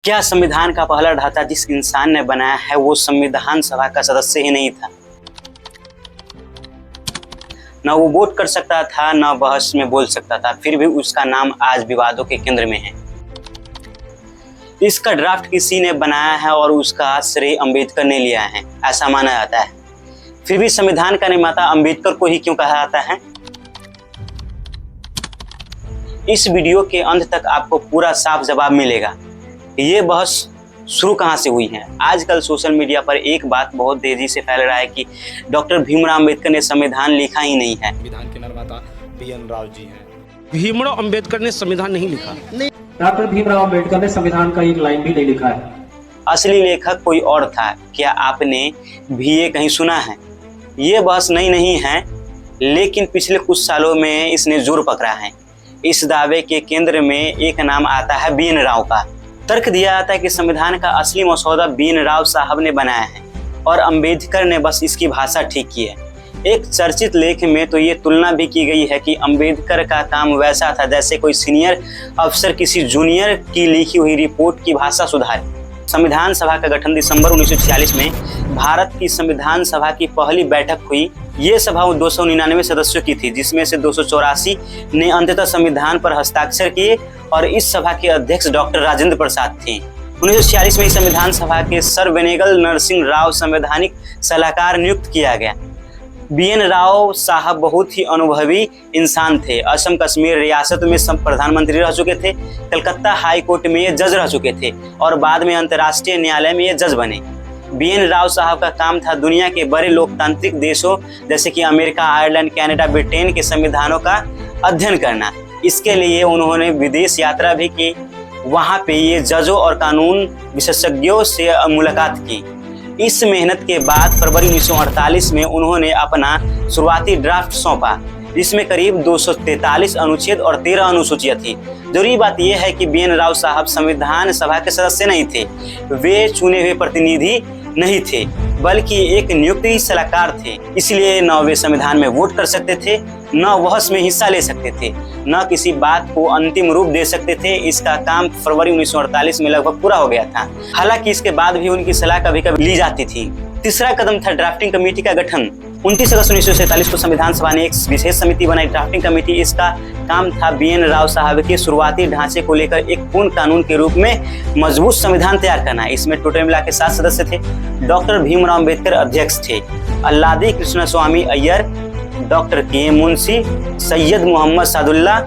क्या संविधान का पहला ढांचा जिस इंसान ने बनाया है वो संविधान सभा का सदस्य ही नहीं था? न वो वोट कर सकता था, न बहस में बोल सकता था, फिर भी उसका नाम आज विवादों के केंद्र में है। इसका ड्राफ्ट किसी ने बनाया है और उसका श्रेय अंबेडकर ने लिया है, ऐसा माना जाता है। फिर भी संविधान का निर्माता अंबेडकर को ही क्यों कहा जाता है? इस वीडियो के अंत तक आपको पूरा साफ जवाब मिलेगा। ये बहस शुरू कहाँ से हुई है? आजकल सोशल मीडिया पर एक बात बहुत तेजी से फैल रहा है कि डॉक्टर भीमराव अंबेडकर ने संविधान लिखा ही नहीं है। संविधान के निर्माता BN राव जी हैं। भीमराव अंबेडकर ने संविधान नहीं लिखा। डॉक्टर भीमराव अंबेडकर ने संविधान का एक लाइन भी नहीं लिखा है। असली लेखक कोई और था। क्या आपने भी ये कहीं सुना है? ये बहस नहीं है, लेकिन पिछले कुछ सालों में इसने जोर पकड़ा है। इस दावे के केंद्र में एक नाम आता है BN राव का। तर्क दिया जाता है कि संविधान का असली मसौदा BN राव साहब ने बनाया है और अंबेडकर ने बस इसकी भाषा ठीक की है। एक चर्चित लेख में तो ये तुलना भी की गई है कि अंबेडकर का काम वैसा था जैसे कोई सीनियर अफसर किसी जूनियर की लिखी हुई रिपोर्ट की भाषा सुधारे। संविधान सभा का गठन दिसंबर 1946 में भारत की संविधान सभा की पहली बैठक हुई। ये सभा 299 सदस्यों की थी, जिसमें से 284 ने अंततः संविधान पर हस्ताक्षर किए और इस सभा के अध्यक्ष डॉक्टर राजेंद्र प्रसाद थे। 1946 में संविधान सभा के सर वेनेगल नरसिंह राव संवैधानिक सलाहकार नियुक्त किया गया। BN राव साहब बहुत ही अनुभवी इंसान थे। असम कश्मीर रियासत में प्रधानमंत्री रह चुके थे, कलकत्ता हाई कोर्ट में ये जज रह चुके थे और बाद में अंतर्राष्ट्रीय न्यायालय में ये जज बने। BN राव साहब का काम था दुनिया के बड़े लोकतांत्रिक देशों जैसे कि अमेरिका, आयरलैंड, कनाडा, ब्रिटेन के संविधानों का अध्ययन करना। इसके लिए उन्होंने विदेश यात्रा भी की। वहाँ पे ये जजों और कानून विशेषज्ञों से मुलाकात की। इस मेहनत के बाद फरवरी 1948 में उन्होंने अपना शुरुआती ड्राफ्ट सौंपा, जिसमें करीब 243 अनुच्छेद और 13 अनुसूचियां थी। जरूरी बात यह है कि BN राव साहब संविधान सभा के सदस्य नहीं थे। वे चुने हुए प्रतिनिधि नहीं थे, बल्कि एक नियुक्त सलाहकार थे। इसलिए न वे संविधान में वोट कर सकते थे, न बहस में हिस्सा ले सकते थे, न किसी बात को अंतिम रूप दे सकते थे। इसका काम फरवरी 1948 में लगभग पूरा हो गया था। हालांकि इसके बाद भी उनकी सलाह कभी कभी ली जाती थी। तीसरा कदम था ड्राफ्टिंग कमेटी का गठन। 29 अगस्त 1947 को संविधान सभा ने एक विशेष समिति बनाई, ड्राफ्टिंग कमेटी। इसका काम था BN राव साहब के शुरुआती ढांचे को लेकर एक पूर्ण कानून के रूप में मजबूत संविधान तैयार करना। इसमें टोटल मिला के 7 सदस्य थे। डॉक्टर भीमराव अंबेडकर अध्यक्ष थे, Alladi Krishna Swami Ayyar, doctor K Munshi, Syed Muhammad Saadulla,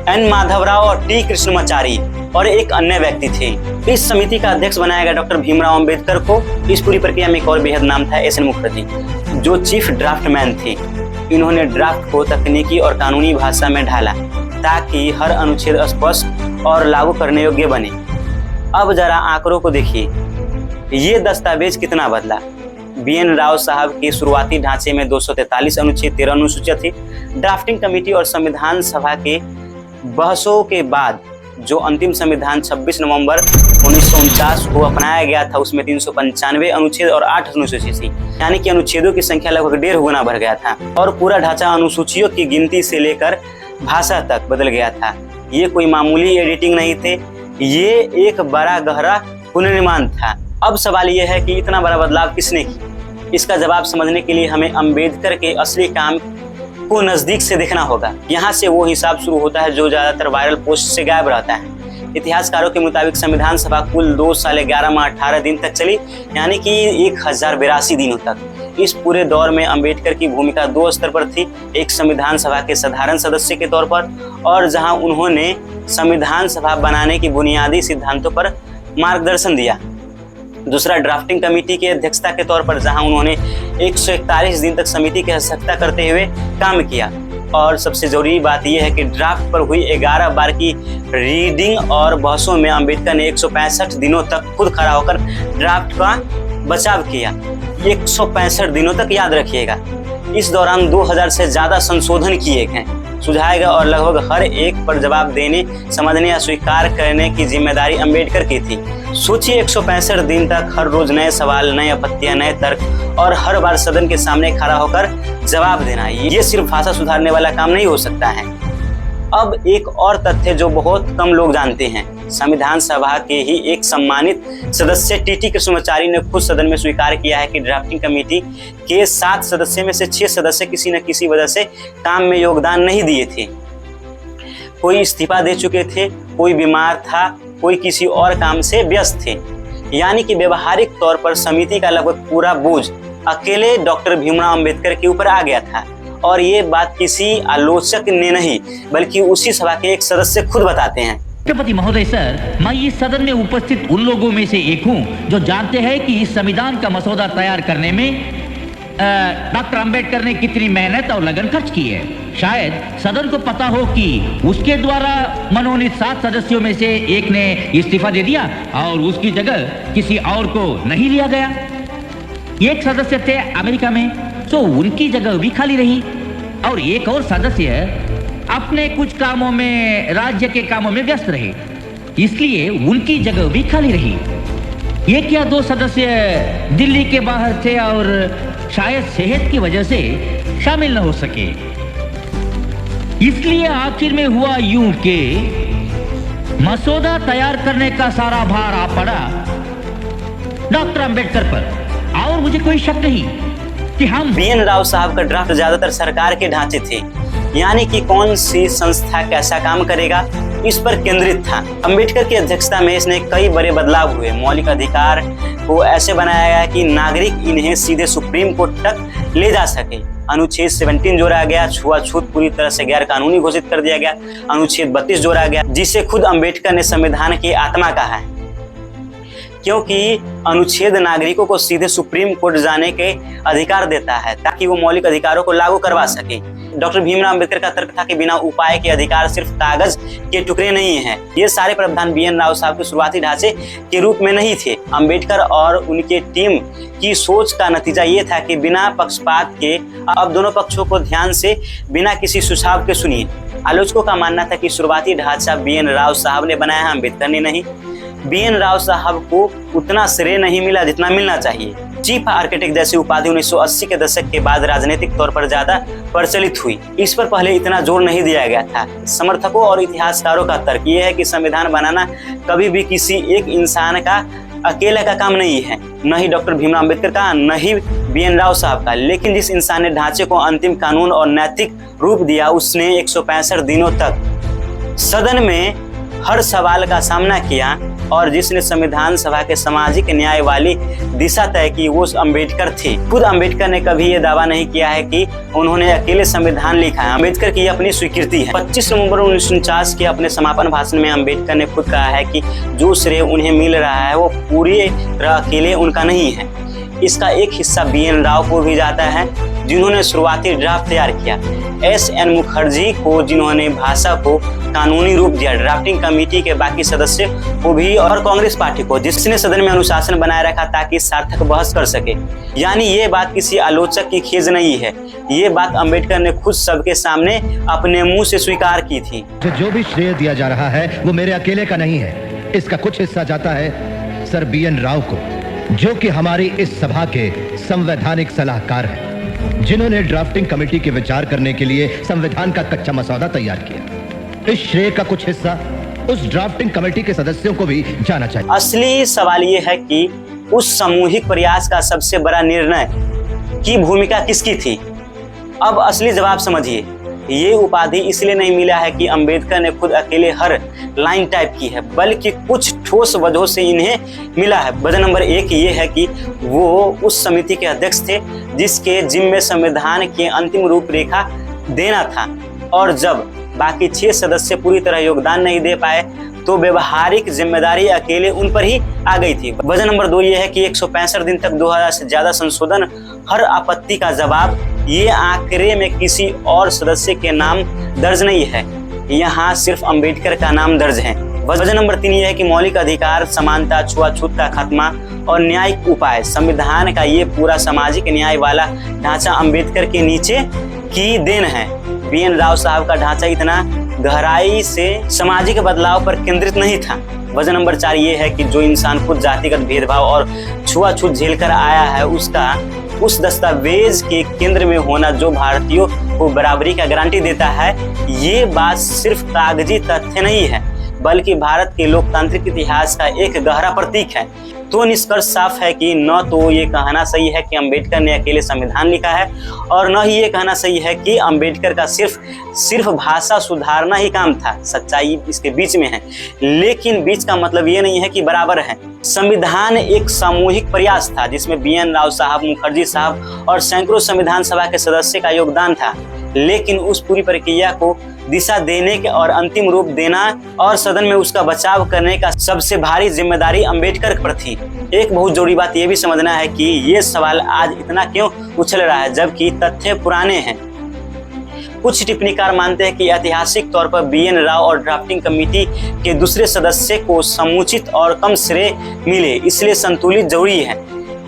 N Madhavrao और T कृष्णमाचारी और एक अन्य व्यक्ति थे। इस समिति का अध्यक्ष बनाया गया डॉक्टर भीमराव अंबेडकर को। इस पूरी प्रक्रिया में एक और बेहद नाम था SN मुखर्जी, जो चीफ ड्राफ्टमैन थे। इन्होंने ड्राफ्ट को तकनीकी और कानूनी भाषा में ढाला ताकि हर अनुच्छेद स्पष्ट और लागू करने योग्य बने। अब जरा आंकड़ों को देखिए, ये दस्तावेज कितना बदला। BN राव साहब के शुरुआती ढांचे में 243 अनुच्छेद 13 अनुसूचियां थी। ड्राफ्टिंग कमेटी और संविधान सभा के बहसों के बाद जो अंतिम संविधान 26 नवंबर 1949 को अपनाया गया था, उसमें 395 अनुच्छेद और 8 अनुसूची थी, यानी कि अनुच्छेदों की संख्या लगभग 1.5 गुना बढ़ गया था और पूरा ढांचा अनुसूचियों की गिनती से लेकर भाषा तक बदल गया था। ये कोई मामूली एडिटिंग नहीं थे, ये एक बड़ा गहरा पुनर्निर्माण था। अब सवाल यह है कि इतना बड़ा बदलाव किसने किया? इसका जवाब समझने के लिए हमें अंबेडकर के असली काम को नजदीक से देखना होगा। यहाँ से वो हिसाब शुरू होता है जो ज्यादातर वायरल पोस्ट से गायब रहता है। इतिहासकारों के मुताबिक संविधान सभा कुल 2 साल 11 माह 18 दिन तक चली, यानी कि 1082 दिनों तक। इस पूरे दौर में अंबेडकर की भूमिका 2 स्तर पर थी। एक संविधान सभा के साधारण सदस्य के तौर पर, और जहाँ उन्होंने संविधान सभा बनाने की बुनियादी सिद्धांतों पर मार्गदर्शन दिया। दूसरा ड्राफ्टिंग कमेटी की अध्यक्षता के तौर पर, जहां उन्होंने 141 दिन तक समिति की अध्यक्षता करते हुए काम किया। और सबसे जरूरी बात यह है कि ड्राफ्ट पर हुई 11 बार की रीडिंग और बहसों में अंबेडकर ने 165 दिनों तक खुद खड़ा होकर ड्राफ्ट का बचाव किया। 165 दिनों तक, याद रखिएगा। इस दौरान 2000 से ज्यादा संशोधन किए गए, सुझाए गए और लगभग हर एक पर जवाब देने, समझने या स्वीकार करने की जिम्मेदारी अंबेडकर की थी। सोचिए, 165 दिन तक हर रोज नए सवाल, नए आपत्तियां, नए तर्क और हर बार सदन के सामने खड़ा होकर जवाब देना। ये सिर्फ भाषा सुधारने वाला काम नहीं हो सकता है। अब एक और तथ्य जो बहुत कम लोग जानते हैं, संविधान सभा के ही एक सम्मानित सदस्य टीटी कृष्णमाचारी ने खुद सदन में स्वीकार किया है कि ड्राफ्टिंग कमेटी के 7 सदस्य में से 6 सदस्य किसी न किसी वजह से काम में योगदान नहीं दिए थे। कोई इस्तीफा दे चुके थे, कोई बीमार था, कोई किसी और काम से व्यस्त थे। यानी कि व्यवहारिक तौर पर समिति का लगभग पूरा बोझ अकेले डॉक्टर भीमराव अंबेडकर के ऊपर आ गया था। और ये बात किसी आलोचक ने नहीं बल्कि उसी सभा के एक सदस्य खुद बताते हैं। राष्ट्रपति महोदय सर, मैं इस सदन में उपस्थित उन लोगों में से एक हूं जो जानते हैं कि इस संविधान का मसौदा तैयार करने में डॉक्टर अंबेडकर ने कितनी मेहनत और लगन खर्च की है। शायद सदन को पता हो कि उसके द्वारा मनोनीत 7 सदस्यों में से एक ने इस्तीफा दे दिया और उसकी जगह किसी और को नहीं लिया गया। एक सदस्य थे अमेरिका में, तो उनकी जगह भी खाली रही और एक और सदस्य अपने कुछ कामों में, राज्य के कामों में व्यस्त रहे, इसलिए उनकी जगह भी खाली रही। एक या 2 सदस्य दिल्ली के बाहर थे और शायद सेहत की वजह से शामिल न हो सके। इसलिए आखिर में हुआ यूं कि मसौदा तैयार करने का सारा भार आ पड़ा डॉक्टर अंबेडकर पर। और मुझे कोई शक नहीं कि हम BN राव साहब का ड्राफ्ट ज्यादातर सरकार के ढांचे थे, यानी कि कौन सी संस्था कैसा काम करेगा इस पर केंद्रित था। अंबेडकर की अध्यक्षता में इसने कई बड़े बदलाव हुए। मौलिक अधिकार को ऐसे बनाया गया कि नागरिक इन्हें सीधे सुप्रीम कोर्ट तक ले जा सके। अनुच्छेद 17 जोड़ा गया, छुआछूत पूरी तरह से गैर कानूनी घोषित कर दिया गया। अनुच्छेद 32 जोड़ा गया, जिसे खुद अंबेडकर ने संविधान की आत्मा कहा है, क्योंकि अनुच्छेद नागरिकों को सीधे सुप्रीम कोर्ट जाने के अधिकार देता है ताकि वो मौलिक अधिकारों को लागू करवा सके। डॉक्टर भीमराव अंबेडकर का तर्क था कि बिना उपाय के अधिकार सिर्फ कागज के टुकड़े नहीं हैं। ये सारे प्रावधान BN राव साहब के शुरुआती ढांचे के रूप में नहीं थे। अंबेडकर और उनके टीम की सोच का नतीजा ये था कि बिना पक्षपात के अब दोनों पक्षों को ध्यान से बिना किसी सुझाव के सुनिए। आलोचकों का मानना था कि शुरुआती ढांचा BN राव साहब ने बनाया है, अंबेडकर ने नहीं। BN राव साहब को उतना श्रेय नहीं मिला जितना मिलना चाहिए। चीफ आर्किटेक्ट जैसी उपाधि 1980 के दशक के बाद राजनीतिक तौर पर ज्यादा प्रचलित हुई। इस पर पहले इतना जोर नहीं दिया गया था। समर्थकों और इतिहासकारों का तर्क ये है कि संविधान बनाना कभी भी किसी एक इंसान का अकेले का काम नहीं है, न ही डॉक्टर भीमराव अंबेडकर का, न ही BN राव साहब का। लेकिन जिस इंसान ने ढांचे को अंतिम कानून और नैतिक रूप दिया, उसने 165 दिनों तक सदन में हर सवाल का सामना किया और जिसने संविधान सभा के सामाजिक न्याय वाली दिशा तय की, वो अंबेडकर थे। खुद अंबेडकर ने कभी ये दावा नहीं किया है कि उन्होंने अकेले संविधान लिखा है। अंबेडकर की अपनी स्वीकृति है। 25 नवंबर 1949 के अपने समापन भाषण में अंबेडकर ने खुद कहा है कि जो श्रेय उन्हें मिल रहा है वो पूरी तरह अकेले उनका नहीं है। इसका एक हिस्सा BN राव को भी जाता है, जिन्होंने शुरुआती ड्राफ्ट तैयार किया, SN मुखर्जी को, जिन्होंने भाषा को कानूनी रूप दिया, ड्राफ्टिंग कमेटी के बाकी सदस्य को भी, और कांग्रेस पार्टी को, जिसने सदन में अनुशासन बनाए रखा ताकि सार्थक बहस कर सके। यानी ये बात किसी आलोचक की खेज नहीं है, ये बात अंबेडकर ने खुद सबके सामने अपने मुंह से स्वीकार की थी। जो भी श्रेय दिया जा रहा है वो मेरे अकेले का नहीं है। इसका कुछ हिस्सा जाता है सर BN राव को, जो कि हमारी इस सभा के संवैधानिक सलाहकार हैं, जिन्होंने ड्राफ्टिंग कमेटी के विचार करने के लिए संविधान का कच्चा मसौदा तैयार किया। इस श्रेय का कुछ हिस्सा उस ड्राफ्टिंग कमेटी के सदस्यों को भी जाना चाहिए। असली सवाल ये है कि उस सामूहिक प्रयास का सबसे बड़ा निर्णय की भूमिका किसकी थी। अब असली जवाब समझिए। ये उपाधि इसलिए नहीं मिला है कि अंबेडकर ने खुद अकेले हर लाइन टाइप की है, बल्कि कुछ ठोस वजहों से इन्हें मिला है। वजह नंबर 1 ये है कि वो उस समिति के अध्यक्ष थे जिसके जिम्मे संविधान की अंतिम रूपरेखा देना था, और जब बाकी 6 सदस्य पूरी तरह योगदान नहीं दे पाए तो व्यवहारिक जिम्मेदारी अकेले उन पर ही आ गई थी। वजह नंबर 2 ये है कि 165 दिन तक 2000 से ज्यादा संशोधन, हर आपत्ति का जवाब, ये आंकड़े में किसी और सदस्य के नाम दर्ज नहीं है, यहाँ सिर्फ अंबेडकर का नाम दर्ज है। वजह नंबर 3 ये है कि मौलिक अधिकार, समानता, छुआछूत का खात्मा और न्यायिक उपाय, संविधान का ये पूरा सामाजिक न्याय वाला ढांचा अंबेडकर के नीचे की देन है। BN राव साहब का ढांचा इतना गहराई से सामाजिक बदलाव पर केंद्रित नहीं था। वजह नंबर 4 ये है कि जो इंसान खुद जातिगत भेदभाव और छुआछूत झेल कर आया है, उसका उस दस्तावेज के केंद्र में होना जो भारतीयों को बराबरी का गारंटी देता है, ये बात सिर्फ कागजी तथ्य नहीं है, बल्कि भारत के लोकतांत्रिक इतिहास का एक गहरा प्रतीक है। तो निष्कर्ष साफ है कि न तो ये कहना सही है कि अंबेडकर ने अकेले संविधान लिखा है और न ही ये कहना सही है कि अंबेडकर का सिर्फ भाषा सुधारना ही काम था। सच्चाई इसके बीच में है, लेकिन बीच का मतलब ये नहीं है कि बराबर है। संविधान एक सामूहिक प्रयास था जिसमें BN राव साहब, मुखर्जी साहब और सैकड़ों संविधान सभा के सदस्य का योगदान था, लेकिन उस पूरी प्रक्रिया को दिशा देने के और अंतिम रूप देना और सदन में उसका बचाव करने का सबसे भारी जिम्मेदारी अंबेडकर पर थी। एक बहुत जरूरी बात यह भी समझना है कि ये सवाल आज इतना क्यों उछल रहा है जबकि तथ्य पुराने हैं। कुछ टिप्पणीकार मानते हैं कि ऐतिहासिक तौर पर BN राव और ड्राफ्टिंग कमेटी के दूसरे सदस्य को समुचित और कम श्रेय मिले, इसलिए संतुलित जरूरी है।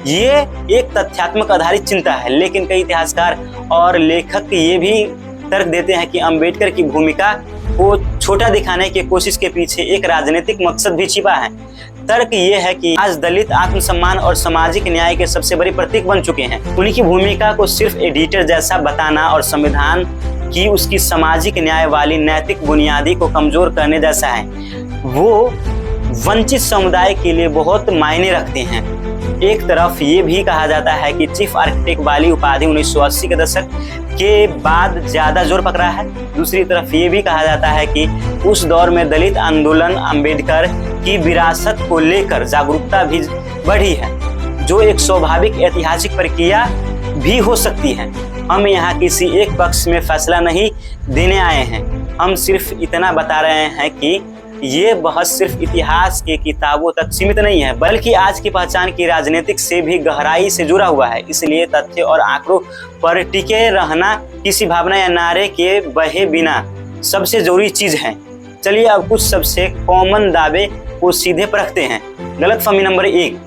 ये एक तथ्यात्मक आधारित चिंता है, लेकिन कई इतिहासकार और लेखक ये भी तर्क देते हैं कि अंबेडकर की भूमिका को छोटा दिखाने की कोशिश के पीछे एक राजनीतिक मकसद भी छिपा है। तर्क ये है कि आज दलित आत्मसम्मान और सामाजिक न्याय के सबसे बड़े प्रतीक बन चुके हैं। उनकी भूमिका को सिर्फ एडिटर जैसा बताना और संविधान की उसकी सामाजिक न्याय वाली नैतिक बुनियादी को कमजोर करने जैसा है। वो वंचित समुदाय के लिए बहुत मायने रखते हैं। एक तरफ ये भी कहा जाता है कि चीफ आर्किटेक्ट वाली उपाधि 1980 के दशक के बाद ज्यादा जोर पकड़ा है। दूसरी तरफ ये भी कहा जाता है कि उस दौर में दलित आंदोलन, अंबेडकर की विरासत को लेकर जागरूकता भी बढ़ी है, जो एक स्वाभाविक ऐतिहासिक प्रक्रिया भी हो सकती है। हम यहाँ किसी एक पक्ष में फैसला नहीं देने आए हैं, हम सिर्फ इतना बता रहे हैं कि ये बहस सिर्फ इतिहास की किताबों तक सीमित नहीं है, बल्कि आज की पहचान की राजनीतिक से भी गहराई से जुड़ा हुआ है। इसलिए तथ्य और आंकड़ों पर टिके रहना किसी भावना या नारे के बहे बिना सबसे जरूरी चीज है। चलिए अब कुछ सबसे कॉमन दावे को सीधे परखते हैं। गलतफहमी नंबर 1,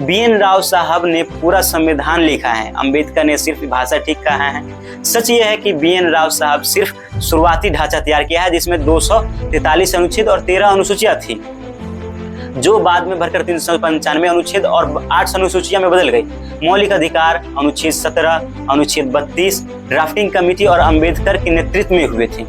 BN राव साहब ने पूरा संविधान लिखा है, अंबेडकर ने सिर्फ भाषा ठीक कहा है। सच ये है कि BN राव साहब सिर्फ शुरुआती ढांचा तैयार किया है, जिसमें 243 अनुच्छेद और 13 अनुसूचियां थी, जो बाद में भरकर 395 अनुच्छेद और 8 अनुसूचियां में बदल गई। मौलिक अधिकार अनुच्छेद 17, अनुच्छेद 32 ड्राफ्टिंग कमेटी और अंबेडकर के नेतृत्व में हुए थे।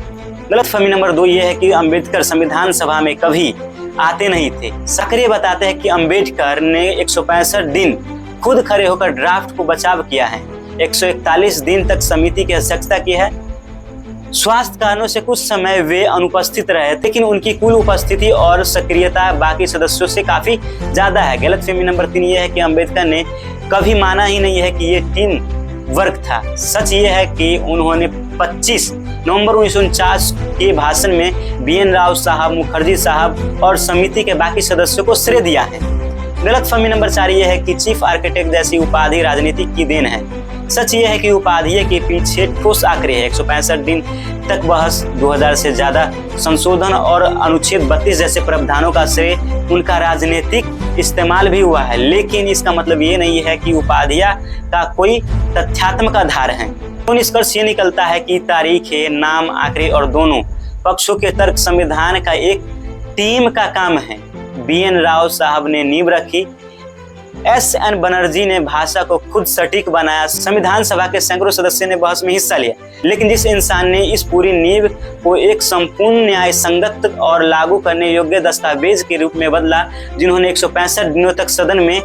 गलतफहमी नंबर 2 ये है कि अंबेडकर संविधान सभा में कभी आते नहीं थे। सक्रिय बताते हैं कि अंबेडकर ने 165 दिन खुद खड़े होकर ड्राफ्ट को बचाव किया है, 141 दिन तक समिति की अध्यक्षता की है। स्वास्थ्य कारणों से कुछ समय वे अनुपस्थित रहे, लेकिन उनकी कुल उपस्थिति और सक्रियता बाकी सदस्यों से काफी ज्यादा है। गलतफहमी नंबर 3 ये है कि अंबेडकर ने कभी माना ही नहीं है कि ये टीम वर्क था। सच ये है कि उन्होंने 25 नवंबर 1949 के भाषण में BN राव साहब, मुखर्जी साहब और समिति के बाकी सदस्यों को श्रेय दिया है। गलतफहमी नंबर 4 ये है कि चीफ आर्किटेक्ट जैसी उपाधि राजनीति की देन है। सच ये है कि उपाधि के पीछे ठोस आंकड़े हैं, 165 दिन तक बहस, 2000 से ज्यादा संशोधन और अनुच्छेद 32 जैसे प्रावधानों का श्रेय उनका राजनीतिक इस्तेमाल भी हुआ है। लेकिन इसका मतलब ये नहीं है कि उपाधियां का कोई तथ्यात्मक आधार है। तो निष्कर्ष ये निकलता है कि तारीखें, नाम, आंकड़े और दोनों पक्षों के तर्क संविधान का एक टीम का काम है। BN राव साहब ने नींव रखी, SN बनर्जी ने भाषा को खुद सटीक बनाया, संविधान सभा के सैकड़ों सदस्यों ने बहस में हिस्सा लिया, लेकिन जिस इंसान ने इस पूरी नींव को एक संपूर्ण न्याय संगत और लागू करने योग्य दस्तावेज के रूप में बदला, जिन्होंने 165 दिनों तक सदन में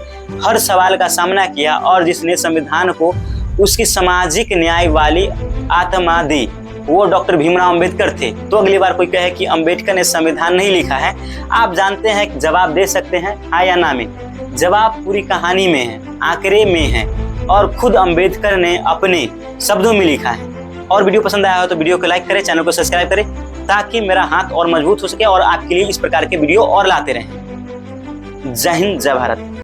हर सवाल का सामना किया और जिसने संविधान को उसकी सामाजिक न्याय वाली आत्मा दी, वो डॉक्टर भीमराव अंबेडकर थे। तो अगली बार कोई कहे कि अंबेडकर ने संविधान नहीं लिखा है, आप जानते हैं जवाब दे सकते हैं हाँ या ना में। जवाब पूरी कहानी में है, आंकड़े में है और खुद अंबेडकर ने अपने शब्दों में लिखा है। और वीडियो पसंद आया हो तो वीडियो को लाइक करें, चैनल को सब्सक्राइब करें, ताकि मेरा हाथ और मजबूत हो सके और आपके लिए इस प्रकार के वीडियो और लाते रहें। जय हिंद, जय भारत।